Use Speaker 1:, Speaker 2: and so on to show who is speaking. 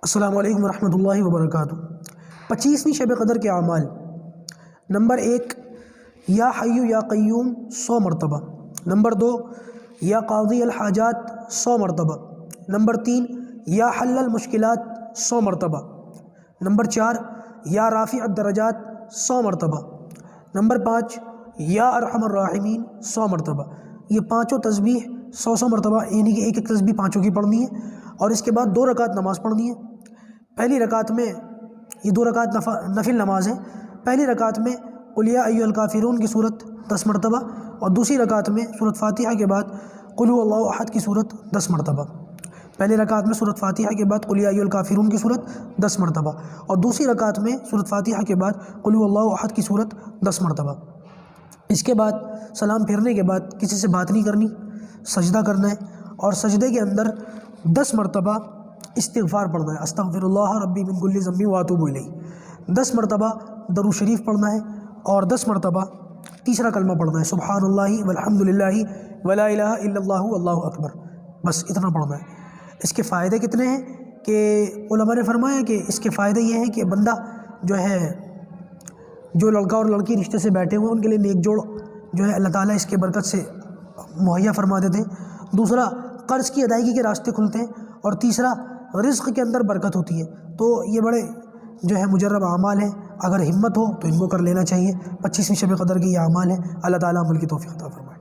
Speaker 1: السلام علیکم ورحمۃ اللہ وبرکاتہ۔ 25ویں شب قدر کے اعمال: نمبر 1، یا حی یا قیوم 100 مرتبہ۔ نمبر 2، یا قاضی الحاجات 100 مرتبہ۔ نمبر 3، یا حل المشکلات 100 مرتبہ۔ نمبر 4، یا رافع الدرجات 100 مرتبہ۔ نمبر 5، یا ارحم الراحمین 100 مرتبہ۔ یہ پانچوں تسبیح 100 مرتبہ، یعنی کہ ایک ایک تسبیح پانچوں کی پڑھنی ہے، اور اس کے بعد 2 رکعت نماز پڑھنی ہے۔ پہلی رکعت میں، یہ 2 رکعت نفل نماز ہے، پہلی رکعت میں قل یا ایھا الکافرون کی صورت 10 مرتبہ، اور دوسری رکعت میں سورۃ فاتحہ کے بعد قل ھو اللہ احد کی صورت 10 مرتبہ۔ پہلی رکعت میں سورۃ فاتحہ کے بعد قل یا ایھا الکافرون کی صورت 10 مرتبہ، اور دوسری رکعت میں سورۃ فاتحہ کے بعد قل ھو اللہ احد کی صورت 10 مرتبہ۔ اس کے بعد سلام پھیرنے کے بعد کسی سے بات نہیں کرنی، سجدہ کرنا ہے، اور سجدے کے اندر 10 مرتبہ استغفار پڑھنا ہے، استغفر اللہ ربی من کل ذنب واتوب الیہ۔ 10 مرتبہ درود شریف پڑھنا ہے، اور 10 مرتبہ تیسرا کلمہ پڑھنا ہے، سبحان اللہ والحمد للہ ولا الہ الا اللہ واللہ اکبر۔ بس اتنا پڑھنا ہے۔ اس کے فائدے کتنے ہیں کہ علماء نے فرمایا کہ اس کے فائدے یہ ہیں کہ بندہ جو لڑکا اور لڑکی رشتے سے بیٹھے ہوئے ان کے لیے نیک جوڑ اللہ تعالیٰ اس کے برکت سے مہیا فرما دیتے ہیں۔ دوسرا، قرض کی ادائیگی کے راستے کھلتے ہیں، اور تیسرا، رزق کے اندر برکت ہوتی ہے۔ تو یہ بڑے مجرب اعمال ہیں، اگر ہمت ہو تو ان کو کر لینا چاہیے۔ 25ویں شب قدر کے یہ اعمال ہیں۔ اللہ تعالیٰ عمل کی توفیق عطا فرمائے۔